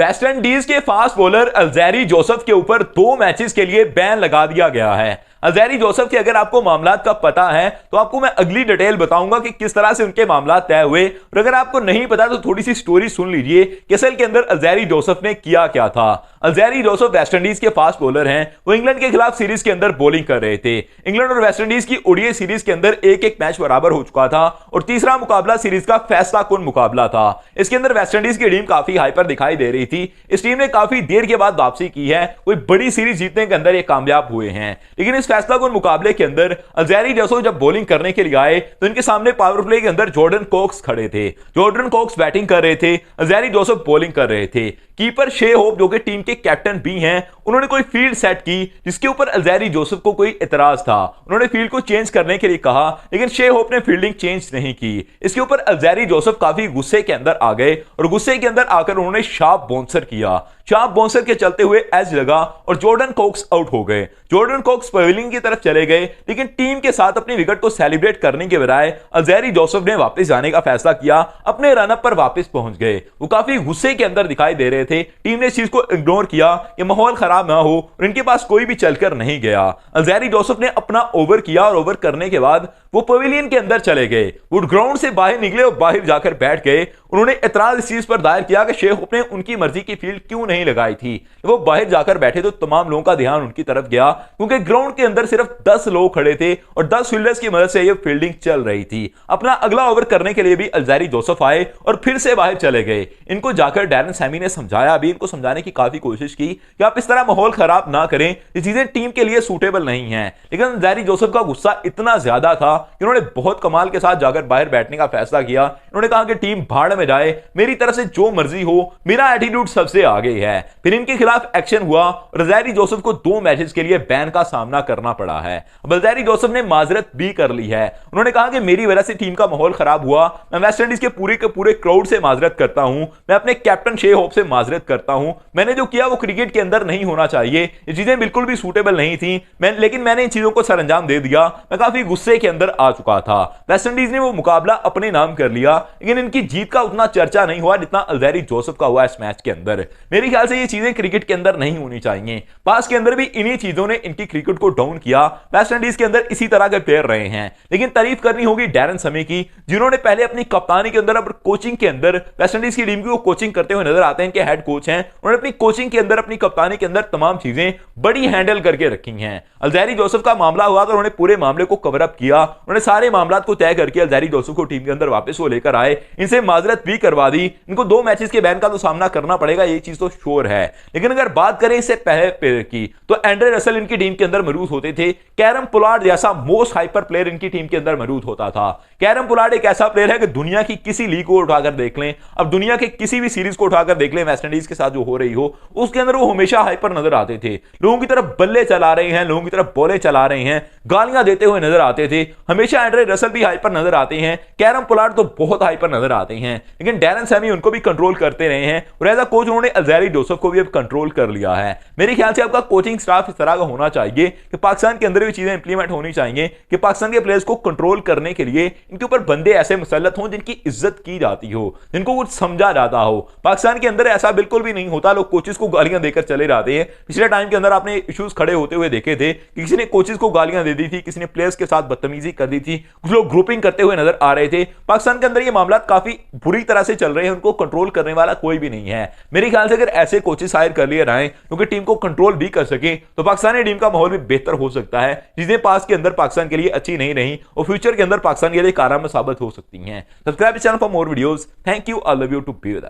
West Indies के fast bowler अल्जैरी Joseph के ऊपर 2 मैचेस के लिए बैन लगा दिया गया है। अल्जैरी जोसेफ के अगर आपको मामलात का पता है तो आपको मैं अगली डिटेल बताऊंगा कि किस तरह से उनके मामलात तय हुए, और अगर आपको नहीं पता तो थोड़ी सी स्टोरी सुन लीजिए कि असल के अंदर अल्जैरी जोसेफ ने किया क्या था। अल्जैरी जोसेफ वेस्ट इंडीज के फास्ट बॉलर हैं। वो इंग्लैंड के खिलाफ सीरीज के अंदर बॉलिंग कर रहे थे। इंग्लैंड और वेस्ट इंडीज की ओडीआई सीरीज के अंदर एक मैच बराबर हो चुका था और तीसरा मुकाबला सीरीज का फैसला कुन मुकाबला था। इसके अंदर वेस्ट इंडीज की टीम काफी हाइपर दिखाई दे रही थी। इस टीम ने काफी देर के बाद वापसी की है, कोई बड़ी सीरीज जीतने के अंदर ये कामयाब हुए हैं। लेकिन इस फैसला कुन मुकाबले के अंदर अल्जैरी जोसेफ जब बॉलिंग करने के लिए आए तो इनके सामने पावर प्ले के अंदर जॉर्डन कॉक्स खड़े थे। जॉर्डन कॉक्स बैटिंग कर रहे थे, अल्जैरी जोसेफ बॉलिंग कर रहे थे। कीपर शे होप जो कि टीम के कैप्टन भी हैं, उन्होंने कोई फील्ड सेट की जिसके ऊपर अल्जैरी जोसेफ को कोई इतराज था। उन्होंने फील्ड को चेंज करने के लिए कहा, लेकिन शे होप ने फील्डिंग चेंज नहीं की। इसके ऊपर अल्जैरी जोसेफ काफी गुस्से के अंदर आ गए और गुस्से के अंदर आकर उन्होंने शार्प बाउंसर किया। शार्प बाउंसर के चलते हुए एज लगा और जॉर्डन कॉक्स आउट हो गए। जॉर्डन कॉक्स पवेलियन की तरफ चले गए, लेकिन टीम के साथ अपनी विकेट को सेलिब्रेट करने के बजाय अल्जैरी जोसेफ ने वापस जाने का फैसला किया, अपने रनअप पर वापस पहुंच गए। वो काफी गुस्से के अंदर दिखाई दे रहे थे। टीम ने इस चीज को इग्नोर किया कि माहौल खराब ना हो और इनके पास कोई भी चलकर नहीं गया। अल्जैरी जोसेफ ने अपना ओवर किया और ओवर करने के बाद वो पवेलियन के अंदर चले गए। वो ग्राउंड से बाहर निकले और बाहर जाकर बैठ गए। उन्होंने इतराज इस चीज पर दायर किया कि शे होप ने उनकी मर्जी की फील्ड क्यों नहीं लगाई थी। वो बाहर जाकर बैठे तो तमाम लोगों का ध्यान उनकी तरफ गया, क्योंकि ग्राउंड के अंदर सिर्फ 10 लोग खड़े थे और 10 फील्डर्स की मदद से ये फील्डिंग चल रही थी। अपना अगला ओवर करने के लिए भी अल्जैरी जोसेफ आए और फिर से बाहर चले गए। इनको जाकर डैरेन सैमी ने समझाया, भी इनको समझाने की काफी कोशिश की कि आप इस तरह माहौल खराब ना करें, ये चीजें टीम के लिए सूटेबल नहीं है। लेकिन अल्जैरी जोसेफ का गुस्सा इतना ज्यादा था कि उन्होंने बहुत कमाल के साथ जाकर बाहर बैठने का फैसला किया। उन्होंने कहा कि टीम भाड़ में जाए, मेरी तरफ से जो मर्जी हो, मेरा एटीट्यूड सबसे आगे है। फिर इनके खिलाफ एक्शन हुआ और अल्जैरी जोसेफ को 2 मैचेस के लिए बैन का सामना करना पड़ा है। अब अल्जैरी जोसेफ ने माजरत भी कर ली है। उन्होंने कहा कि मेरी वजह से टीम का माहौल खराब हुआ, मैं वेस्ट इंडीज के पूरे क्राउड से माजरत करता हूं, मैं अपने कैप्टन शे होप से माजरत करता हूं। मैंने जो किया वो क्रिकेट के अंदर नहीं होना चाहिए, ये चीजें बिल्कुल भी सूटेबल नहीं थी, लेकिन मैंने इन चीजों को सरअंजाम दे दिया। मैं काफी गुस्से के अंदर आ चुका था। वेस्ट इंडीज ने वो मुकाबला अपने नाम कर लिया, लेकिन इनकी जीत का उतना चर्चा नहीं हुआ जितना अल्जैरी जोसेफ का हुआ इस मैच के अंदर। मेरे ख्याल से ये चीजें क्रिकेट के अंदर नहीं होनी चाहिए। पास के अंदर भी इन्हीं चीजों ने इनकी क्रिकेट को डाउन किया। वेस्ट इंडीज के अंदर इसी तरह के प्लेयर रहे हैं, लेकिन तारीफ करनी होगी डैरेन सैमी की, जिन्होंने पहले अपनी कप्तानी के अंदर और कोचिंग के अंदर वेस्ट इंडीज की टीम की कोचिंग करते हुए नजर आते हैं। इनके हेड कोच हैं, उन्होंने अपनी कोचिंग के अंदर, अपनी कप्तानी के अंदर तमाम चीजें बड़ी हैंडल करके रखी हैं। अल्जैरी जोसेफ का मामला हुआ तो उन्होंने पूरे मामले को कवर अप किया। उन्होंने सारे मामलात को तय करके अल्जैरी जोसेफ को टीम के अंदर वापस वो लेकर आए, इनसे माजरत भी करवा दी। इनको 2 मैचेस के बैन का तो सामना करना पड़ेगा, ये चीज तो श्योर है। लेकिन अगर बात करें इससे पहले प्लेयर की, तो एंड्रे रसेल इनकी टीम के अंदर मौजूद होते थे। कैरम पोलार्ड जैसा मोस्ट हाइपर प्लेयर इनकी टीम के अंदर मौजूद होता था। कैरम पोलार्ड एक ऐसा प्लेयर है कि दुनिया की किसी लीग को उठाकर देख लें, अब दुनिया के किसी भी सीरीज को उठाकर देख लें, वेस्ट इंडीज के साथ जो हो रही हो, उसके अंदर वो हमेशा हाइपर नजर आते थे। लोगों की तरफ बल्ले चला रहे हैं, लोगों की तरफ बॉलें चला रहे हैं, गालियां देते हुए नजर आते थे। हमेशा एंड्रे रसेल भी हाइपर नजर आते हैं, कैरम पोलार्ड तो बहुत हाइपर नजर आते हैं, लेकिन डैरेन सैमी उनको भी कंट्रोल करते रहे हैं और एज अ कोच उन्होंने अल्जैरी जोसेफ को भी अब कंट्रोल कर लिया है। मेरे ख्याल से आपका कोचिंग स्टाफ इस तरह का होना चाहिए कि पाकिस्तान के अंदर भी चीजें इंप्लीमेंट होनी चाहिए कि पाकिस्तान के प्लेयर्स को कंट्रोल करने के लिए इनके ऊपर बंदे ऐसे मुसल्लत हों जिनकी इज्जत की जाती हो, जिनको कुछ समझा जाता हो। पाकिस्तान के अंदर ऐसा बिल्कुल भी नहीं होता, लोग कोचेस को गालियां देकर चले जाते हैं। पिछले टाइम के अंदर आपने इश्यूज खड़े होते हुए देखे थे कि किसी ने कोचेस को गालियां दे दी थी, किसी ने प्लेयर्स के साथ बदतमीजी कर दी थी, कुछ लोग ग्रुपिंग करते हुए नजर आ रहे थे। पाकिस्तान के अंदर ये मामला काफी बुरी तरह से चल रहे हैं, उनको कंट्रोल करने वाला कोई भी नहीं है। मेरे ख्याल से अगर ऐसे कोचेस हायर कर लिए जाएं क्योंकि टीम को कंट्रोल भी कर सके, तो पाकिस्तानी टीम का माहौल भी बेहतर हो सकता है। चीजें पास के अंदर पाकिस्तान के लिए अच्छी नहीं रही और फ्यूचर के अंदर पाकिस्तान के लिए कारगर साबित हो सकती हैं। Subscribe channel for more videos. Thank you, I love you to be with us.